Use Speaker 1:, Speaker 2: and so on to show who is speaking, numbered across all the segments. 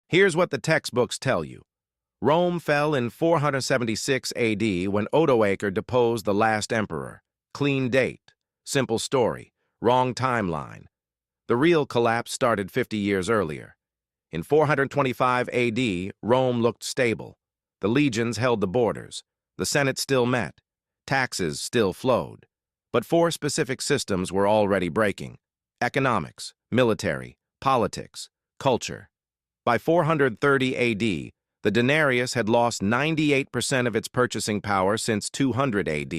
Speaker 1: Here's what the textbooks tell you. Rome fell in 476 AD when Odoacer deposed the last emperor. Clean date. Simple story. Wrong timeline. The real collapse started 50 years earlier. In 425 AD, Rome looked stable. The legions held the borders. The Senate still met. Taxes still flowed. But four specific systems were already breaking: economics, military, politics, culture. By 430 AD, the denarius had lost 98% of its purchasing power since 200 AD.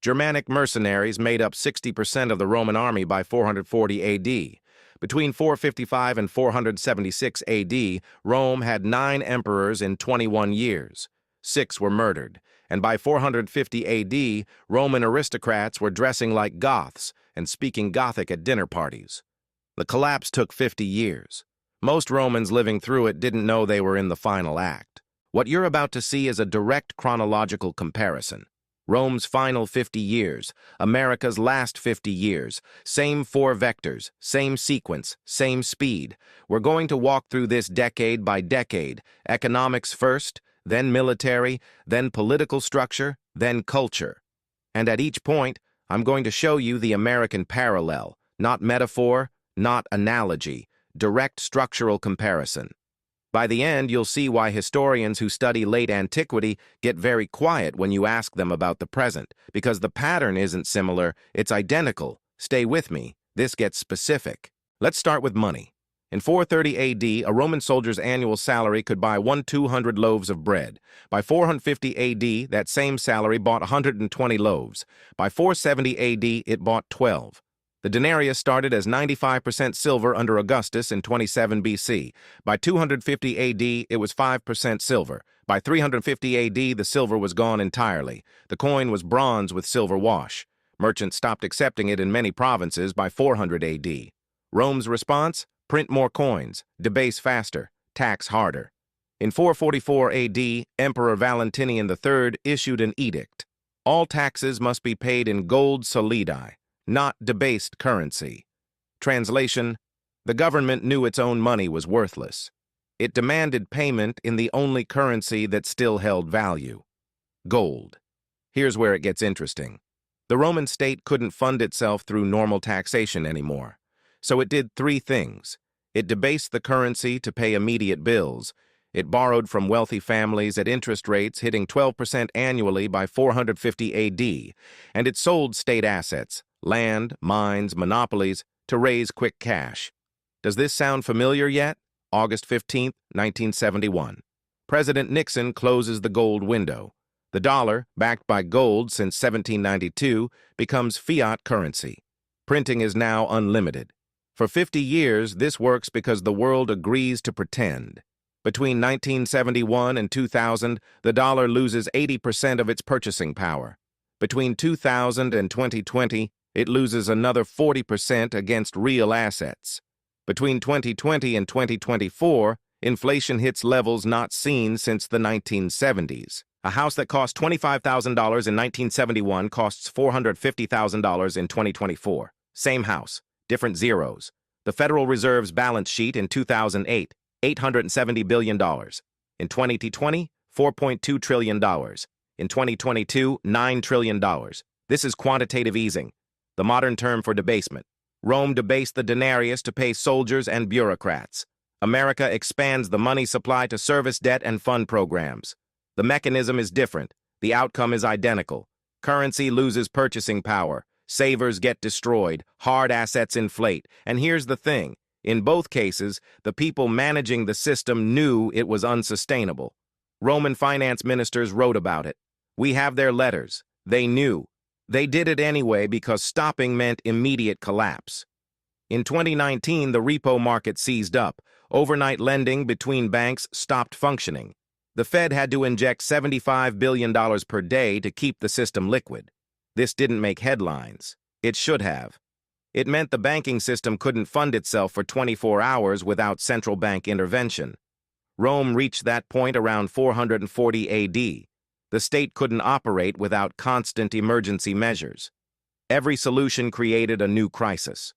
Speaker 1: Germanic mercenaries made up 60% of the Roman army by 440 AD. Between 455 and 476 AD, Rome had 9 emperors in 21 years. 6 were murdered, and by 450 AD, Roman aristocrats were dressing like Goths and speaking Gothic at dinner parties. The collapse took 50 years. Most Romans living through it didn't know they were in the final act. What you're about to see is a direct chronological comparison. Rome's final 50 years, America's last 50 years, same 4 vectors, same sequence, same speed. We're going to walk through this decade by decade, economics first, then military, then political structure, then culture. And at each point, I'm going to show you the American parallel, not metaphor, not analogy, direct structural comparison. By the end, you'll see why historians who study late antiquity get very quiet when you ask them about the present, because the pattern isn't similar, it's identical. Stay with me, this gets specific. Let's start with money. In 430 AD, a Roman soldier's annual salary could buy 200 loaves of bread. By 450 AD, that same salary bought 120 loaves. By 470 AD, it bought 12. The denarius started as 95% silver under Augustus in 27 BC. By 250 AD, it was 5% silver. By 350 AD, the silver was gone entirely. The coin was bronze with silver wash. Merchants stopped accepting it in many provinces by 400 AD. Rome's response? Print more coins, debase faster, tax harder. In 444 AD, Emperor Valentinian III issued an edict. All taxes must be paid in gold solidi, not debased currency. Translation: the government knew its own money was worthless. It demanded payment in the only currency that still held value: gold. Here's where it gets interesting. The Roman state couldn't fund itself through normal taxation anymore. So it did 3 things. It debased the currency to pay immediate bills. It borrowed from wealthy families at interest rates hitting 12% annually by 450 AD, and it sold state assets, land, mines, monopolies, to raise quick cash. Does this sound familiar yet? August 15, 1971. President Nixon closes the gold window. The dollar, backed by gold since 1792, becomes fiat currency. Printing is now unlimited. For 50 years, this works because the world agrees to pretend. Between 1971 and 2000, the dollar loses 80% of its purchasing power. Between 2000 and 2020, it loses another 40% against real assets. Between 2020 and 2024, inflation hits levels not seen since the 1970s. A house that cost $25,000 in 1971 costs $450,000 in 2024. Same house, different zeros. The Federal Reserve's balance sheet in 2008, $870 billion. In 2020, $4.2 trillion. In 2022, $9 trillion. This is quantitative easing, the modern term for debasement. Rome debased the denarius to pay soldiers and bureaucrats. America expands the money supply to service debt and fund programs. The mechanism is different. The outcome is identical. Currency loses purchasing power. Savers get destroyed. Hard assets inflate. And here's the thing. In both cases, the people managing the system knew it was unsustainable. Roman finance ministers wrote about it. We have their letters. They knew. They did it anyway because stopping meant immediate collapse. In 2019, the repo market seized up. Overnight lending between banks stopped functioning. The Fed had to inject $75 billion per day to keep the system liquid. This didn't make headlines. It should have. It meant the banking system couldn't fund itself for 24 hours without central bank intervention. Rome reached that point around 440 AD. The state couldn't operate without constant emergency measures. Every solution created a new crisis.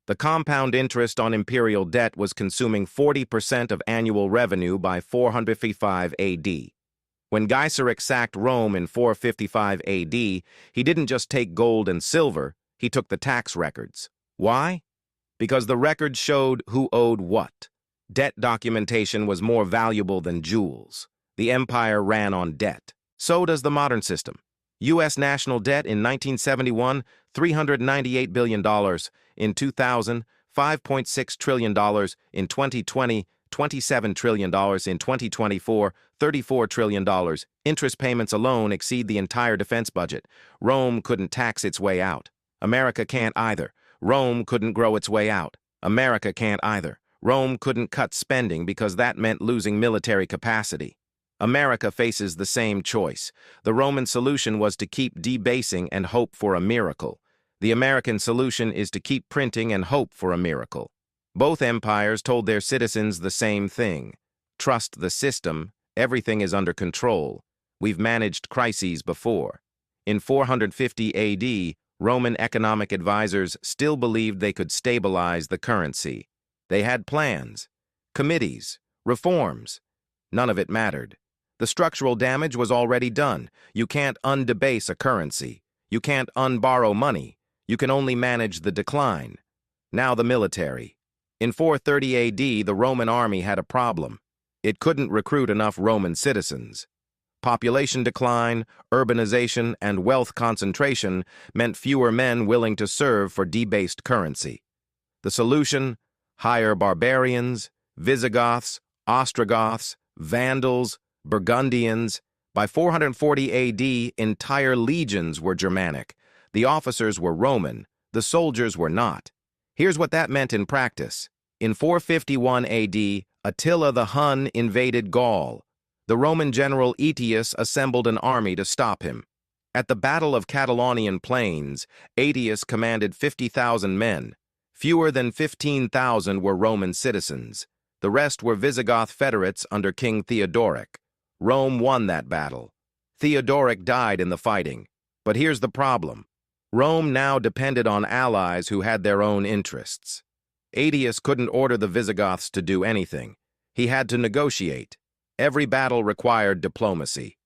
Speaker 1: The compound interest on imperial debt was consuming 40% of annual revenue by 455 AD. When Gaiseric sacked Rome in 455 AD, he didn't just take gold and silver, he took the tax records. Why? Because the records showed who owed what. Debt documentation was more valuable than jewels. The empire ran on debt. So does the modern system. U.S. national debt in 1971, $398 billion. In 2000, $5.6 trillion. In 2020, $27 trillion. In 2024, $34 trillion. Interest payments alone exceed the entire defense budget. Rome couldn't tax its way out. America can't either. Rome couldn't grow its way out. America can't either. Rome couldn't cut spending because that meant losing military capacity. America faces the same choice. The Roman solution was to keep debasing and hope for a miracle. The American solution is to keep printing and hope for a miracle. Both empires told their citizens the same thing. Trust the system. Everything is under control. We've managed crises before. In 450 AD, Roman economic advisors still believed they could stabilize the currency. They had plans, committees, reforms. None of it mattered. The structural damage was already done. You can't undebase a currency. You can't unborrow money. You can only manage the decline. Now the military. In 430 AD, the Roman army had a problem. It couldn't recruit enough Roman citizens. Population decline, urbanization, and wealth concentration meant fewer men willing to serve for debased currency. The solution? Hire barbarians, Visigoths, Ostrogoths, Vandals, Burgundians. By 440 AD, entire legions were Germanic. The officers were Roman, the soldiers were not. Here's what that meant in practice. In 451 AD, Attila the Hun invaded Gaul. The Roman general Aetius assembled an army to stop him. At the Battle of Catalaunian Plains, Aetius commanded 50,000 men. Fewer than 15,000 were Roman citizens. The rest were Visigoth federates under King Theodoric. Rome won that battle. Theodoric died in the fighting. But here's the problem. Rome now depended on allies who had their own interests. Aetius couldn't order the Visigoths to do anything. He had to negotiate. Every battle required diplomacy.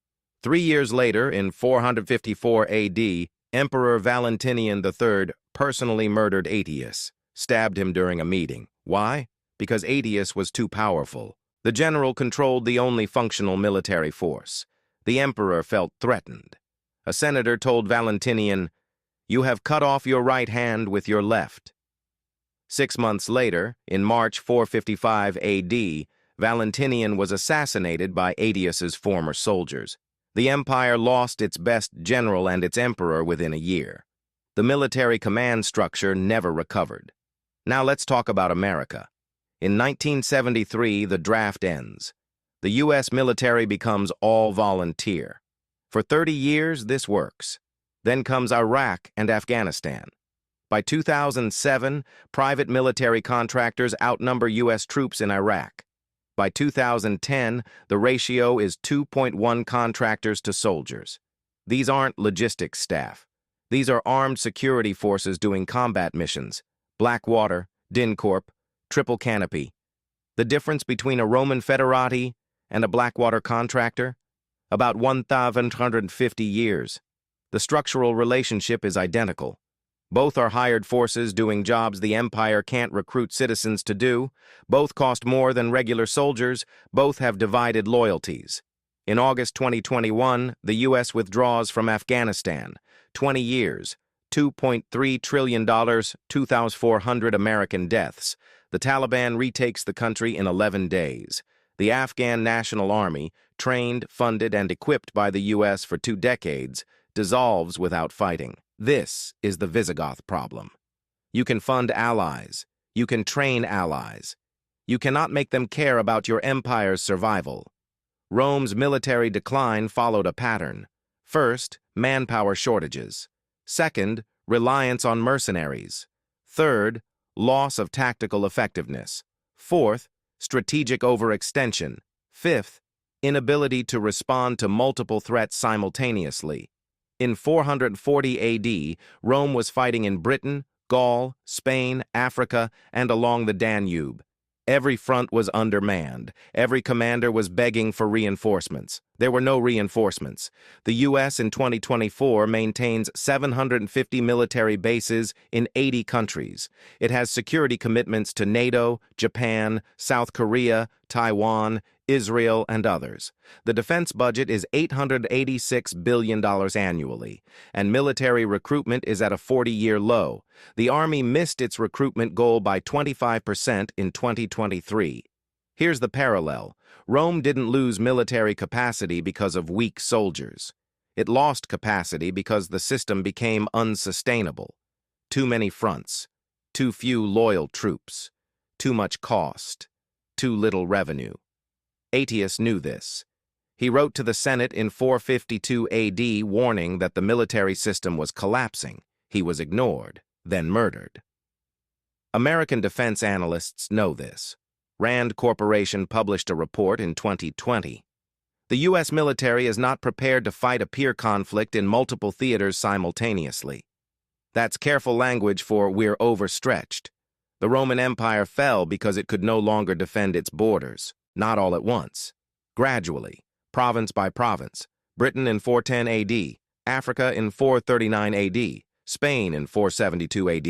Speaker 1: 3 years later, in 454 AD, Emperor Valentinian III personally murdered Aetius, stabbed him during a meeting. Why? Because Aetius was too powerful. The general controlled the only functional military force. The emperor felt threatened. A senator told Valentinian, "You have cut off your right hand with your left." 6 months later, in March 455 AD, Valentinian was assassinated by Aetius's former soldiers. The empire lost its best general and its emperor within a year. The military command structure never recovered. Now let's talk about America. In 1973, the draft ends. The U.S. military becomes all volunteer. For 30 years, this works. Then comes Iraq and Afghanistan. By 2007, private military contractors outnumber U.S. troops in Iraq. By 2010, the ratio is 2.1 contractors to soldiers. These aren't logistics staff. These are armed security forces doing combat missions. Blackwater, DynCorp, Triple Canopy. The difference between a Roman federati and a Blackwater contractor? About 1,150 years. The structural relationship is identical. Both are hired forces doing jobs the empire can't recruit citizens to do. Both cost more than regular soldiers. Both have divided loyalties. In August 2021, the U.S. withdraws from Afghanistan. 20 years, $2.3 trillion, 2,400 American deaths. The Taliban retakes the country in 11 days. The Afghan National Army, trained, funded, and equipped by the U.S. for 2 decades, dissolves without fighting. This is the Visigoth problem. You can fund allies. You can train allies. You cannot make them care about your empire's survival. Rome's military decline followed a pattern. First, manpower shortages. Second, reliance on mercenaries. Third, loss of tactical effectiveness. Fourth, strategic overextension. Fifth, inability to respond to multiple threats simultaneously. In 440 AD, Rome was fighting in Britain, Gaul, Spain, Africa, and along the Danube. Every front was undermanned. Every commander was begging for reinforcements. There were no reinforcements. The U.S. in 2024 maintains 750 military bases in 80 countries. It has security commitments to NATO, Japan, South Korea, Taiwan, Israel, and others. The defense budget is $886 billion annually, and military recruitment is at a 40-year low. The Army missed its recruitment goal by 25% in 2023. Here's the parallel. Rome didn't lose military capacity because of weak soldiers. It lost capacity because the system became unsustainable. Too many fronts, too few loyal troops, too much cost, too little revenue. Aetius knew this. He wrote to the Senate in 452 AD warning that the military system was collapsing. He was ignored, then murdered. American defense analysts know this. Rand Corporation published a report in 2020. The U.S. military is not prepared to fight a peer conflict in multiple theaters simultaneously. That's careful language for we're overstretched. The Roman Empire fell because it could no longer defend its borders. Not all at once. Gradually, province by province. Britain in 410 AD, Africa in 439 AD, Spain in 472 AD.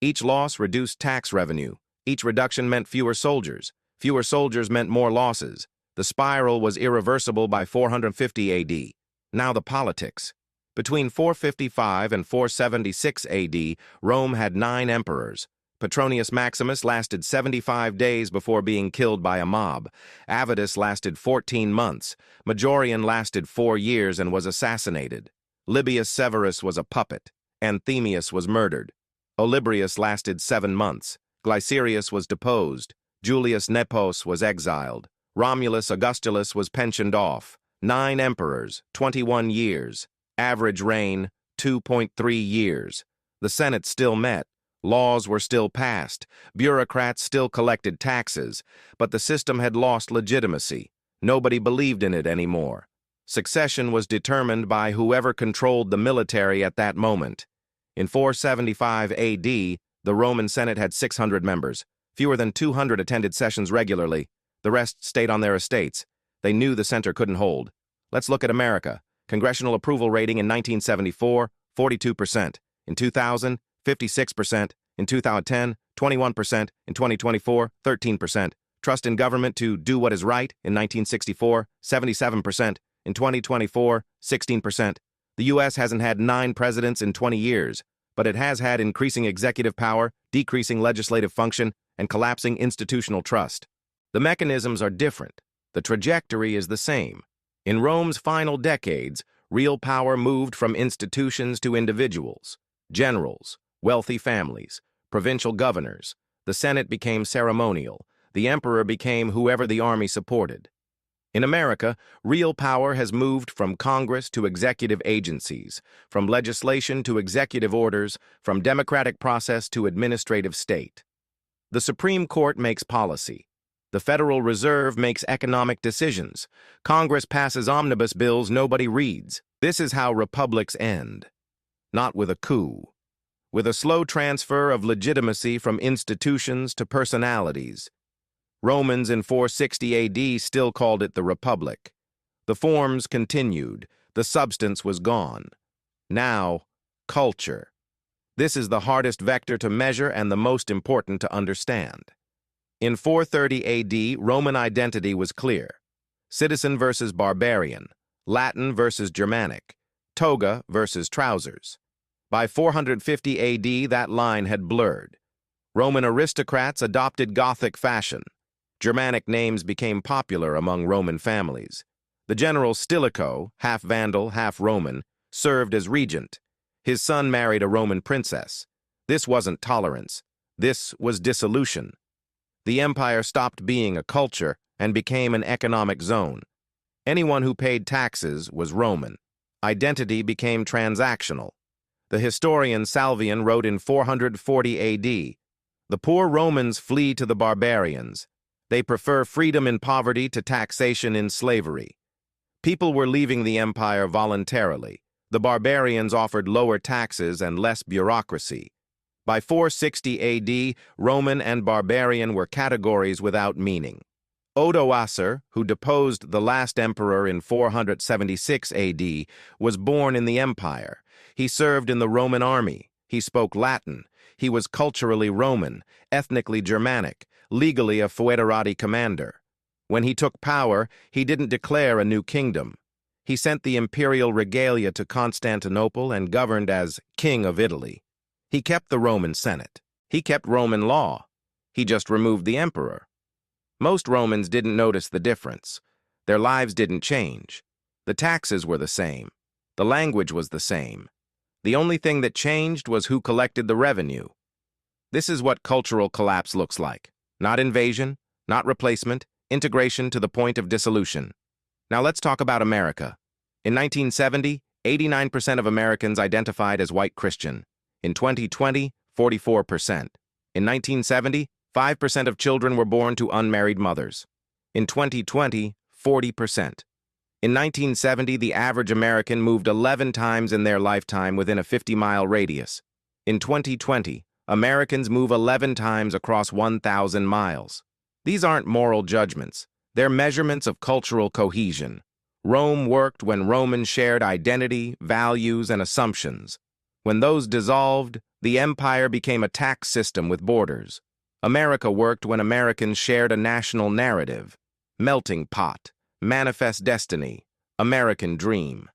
Speaker 1: Each loss reduced tax revenue. Each reduction meant fewer soldiers. Fewer soldiers meant more losses. The spiral was irreversible by 450 AD. Now the politics. Between 455 and 476 AD, Rome had 9 emperors. Petronius Maximus lasted 75 days before being killed by a mob. Avitus lasted 14 months. Majorian lasted 4 years and was assassinated. Libius Severus was a puppet. Anthemius was murdered. Olybrius lasted 7 months. Glycerius was deposed. Julius Nepos was exiled. Romulus Augustulus was pensioned off. 9 emperors, 21 years. Average reign, 2.3 years. The Senate still met. Laws were still passed. Bureaucrats still collected taxes. But the system had lost legitimacy. Nobody believed in it anymore. Succession was determined by whoever controlled the military at that moment. In 475 AD, the Roman Senate had 600 members. Fewer than 200 attended sessions regularly. The rest stayed on their estates. They knew the center couldn't hold. Let's look at America. Congressional approval rating in 1974, 42%. In 2000, 56%. In 2010, 21%. In 2024, 13%. Trust in government to do what is right in 1964, 77%. In 2024, 16%. The U.S. hasn't had 9 presidents in 20 years, but it has had increasing executive power, decreasing legislative function, and collapsing institutional trust. The mechanisms are different. The trajectory is the same. In Rome's final decades, real power moved from institutions to individuals. Generals, wealthy families, provincial governors. The Senate became ceremonial. The emperor became whoever the army supported. In America, real power has moved from Congress to executive agencies, from legislation to executive orders, from democratic process to administrative state. The Supreme Court makes policy. The Federal Reserve makes economic decisions. Congress passes omnibus bills nobody reads. This is how republics end. Not with a coup. With a slow transfer of legitimacy from institutions to personalities. Romans in 460 AD still called it the Republic. The forms continued. The substance was gone. Now, culture. This is the hardest vector to measure and the most important to understand. In 430 AD, Roman identity was clear. Citizen versus barbarian. Latin versus Germanic. Toga versus trousers. By 450 AD, that line had blurred. Roman aristocrats adopted Gothic fashion. Germanic names became popular among Roman families. The general Stilicho, half Vandal, half Roman, served as regent. His son married a Roman princess. This wasn't tolerance. This was dissolution. The empire stopped being a culture and became an economic zone. Anyone who paid taxes was Roman. Identity became transactional. The historian Salvian wrote in 440 AD, "The poor Romans flee to the barbarians. They prefer freedom in poverty to taxation in slavery." People were leaving the empire voluntarily. The barbarians offered lower taxes and less bureaucracy. By 460 AD, Roman and barbarian were categories without meaning. Odoacer, who deposed the last emperor in 476 AD, was born in the empire. He served in the Roman army. He spoke Latin. He was culturally Roman, ethnically Germanic, legally a foederati commander. When he took power, he didn't declare a new kingdom. He sent the imperial regalia to Constantinople and governed as King of Italy. He kept the Roman Senate. He kept Roman law. He just removed the emperor. Most Romans didn't notice the difference. Their lives didn't change. The taxes were the same. The language was the same. The only thing that changed was who collected the revenue. This is what cultural collapse looks like. Not invasion, not replacement, integration to the point of dissolution. Now let's talk about America. In 1970, 89% of Americans identified as white Christian. In 2020, 44%. In 1970, 5% of children were born to unmarried mothers. In 2020, 40%. In 1970, the average American moved 11 times in their lifetime within a 50-mile radius. In 2020, Americans move 11 times across 1,000 miles. These aren't moral judgments. They're measurements of cultural cohesion. Rome worked when Romans shared identity, values, and assumptions. When those dissolved, the empire became a tax system with borders. America worked when Americans shared a national narrative. Melting pot, manifest destiny, American dream.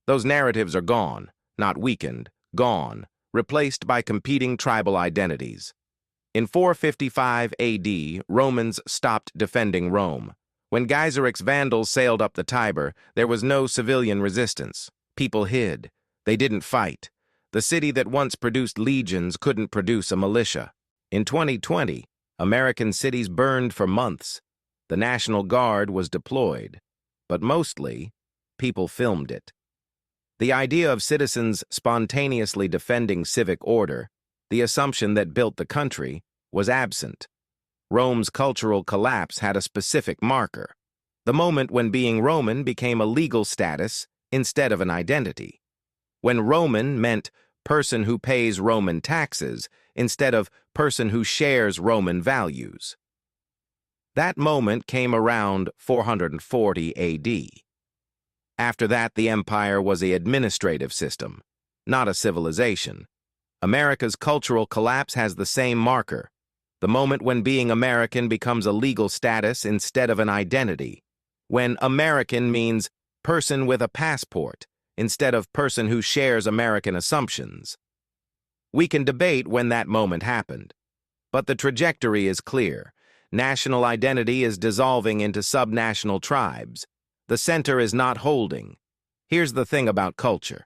Speaker 1: Those narratives are gone, not weakened, gone, replaced by competing tribal identities. In 455 AD, Romans stopped defending Rome. When Geiseric's Vandals sailed up the Tiber, there was no civilian resistance. People hid. They didn't fight. The city that once produced legions couldn't produce a militia. In 2020, American cities burned for months. The National Guard was deployed. But mostly, people filmed it. The idea of citizens spontaneously defending civic order, the assumption that built the country, was absent. Rome's cultural collapse had a specific marker. The moment when being Roman became a legal status instead of an identity. When Roman meant person who pays Roman taxes instead of person who shares Roman values. That moment came around 440 AD. After that, the empire was an administrative system, not a civilization. America's cultural collapse has the same marker, the moment when being American becomes a legal status instead of an identity, when American means person with a passport instead of person who shares American assumptions. We can debate when that moment happened, but the trajectory is clear. National identity is dissolving into subnational tribes. The center is not holding. Here's the thing about culture.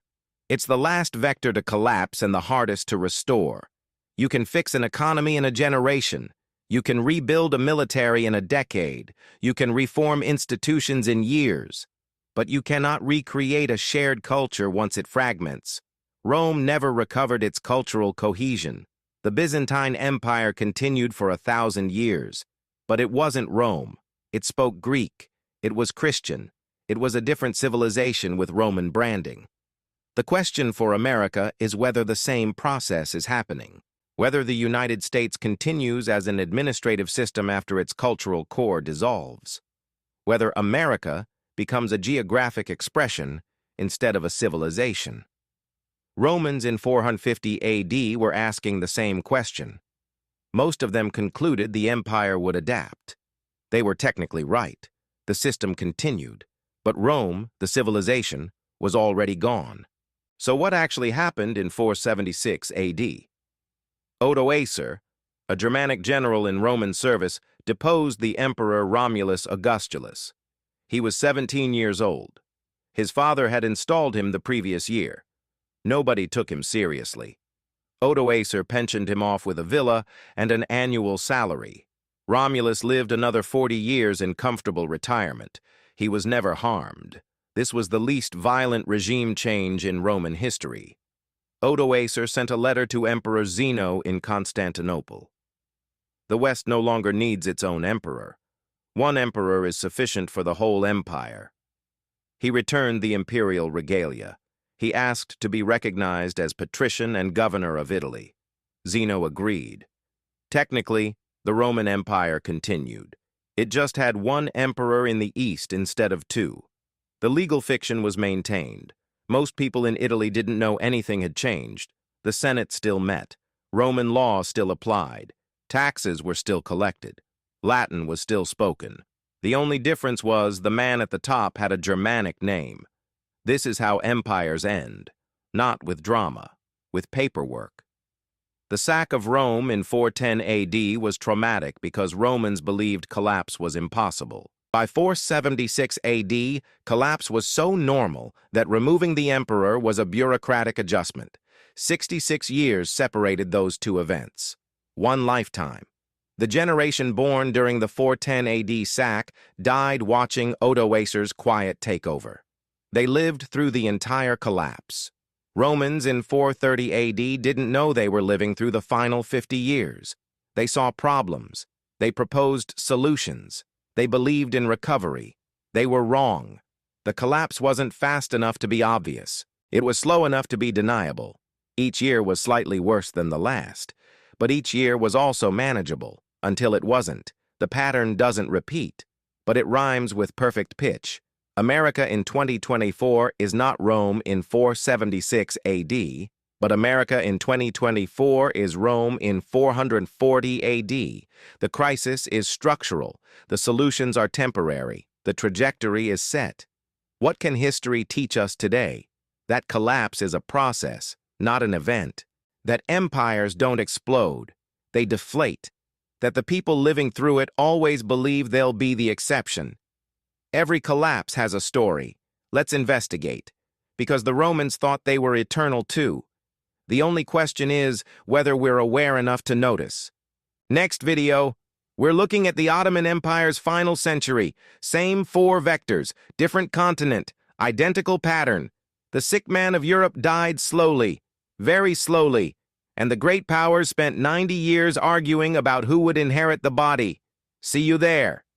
Speaker 1: It's the last vector to collapse and the hardest to restore. You can fix an economy in a generation. You can rebuild a military in a decade. You can reform institutions in years. But you cannot recreate a shared culture once it fragments. Rome never recovered its cultural cohesion. The Byzantine Empire continued for 1,000 years. But it wasn't Rome. It spoke Greek. It was Christian. It was a different civilization with Roman branding. The question for America is whether the same process is happening. Whether the United States continues as an administrative system after its cultural core dissolves. Whether America becomes a geographic expression instead of a civilization. Romans in 450 AD were asking the same question. Most of them concluded the empire would adapt. They were technically right. The system continued. But Rome, the civilization, was already gone. So what actually happened in 476 AD? Odoacer, a Germanic general in Roman service, deposed the Emperor Romulus Augustulus. He was 17 years old. His father had installed him the previous year. Nobody took him seriously. Odoacer pensioned him off with a villa and an annual salary. Romulus lived another 40 years in comfortable retirement. He was never harmed. This was the least violent regime change in Roman history. Odoacer sent a letter to Emperor Zeno in Constantinople. The West no longer needs its own emperor. One emperor is sufficient for the whole empire. He returned the imperial regalia. He asked to be recognized as patrician and governor of Italy. Zeno agreed. Technically, the Roman Empire continued. It just had one emperor in the East instead of two. The legal fiction was maintained. Most people in Italy didn't know anything had changed. The Senate still met. Roman law still applied. Taxes were still collected. Latin was still spoken. The only difference was the man at the top had a Germanic name. This is how empires end. Not with drama, with paperwork. The sack of Rome in 410 AD was traumatic because Romans believed collapse was impossible. By 476 AD, collapse was so normal that removing the emperor was a bureaucratic adjustment. 66 years separated those two events. One lifetime. The generation born during the 410 AD sack died watching Odoacer's quiet takeover. They lived through the entire collapse. Romans in 430 AD didn't know they were living through the final 50 years. They saw problems. They proposed solutions. They believed in recovery. They were wrong. The collapse wasn't fast enough to be obvious. It was slow enough to be deniable. Each year was slightly worse than the last, but each year was also manageable, until it wasn't. The pattern doesn't repeat, but it rhymes with perfect pitch. America in 2024 is not Rome in 476 AD, but America in 2024 is Rome in 440 AD. The crisis is structural. The solutions are temporary. The trajectory is set. What can history teach us today? That collapse is a process, not an event. That empires don't explode. They deflate. That the people living through it always believe they'll be the exception. Every collapse has a story. Let's investigate. Because the Romans thought they were eternal too. The only question is whether we're aware enough to notice. Next video, we're looking at the Ottoman Empire's final century. Same 4 vectors, different continent, identical pattern. The sick man of Europe died slowly, very slowly, and the great powers spent 90 years arguing about who would inherit the body. See you there.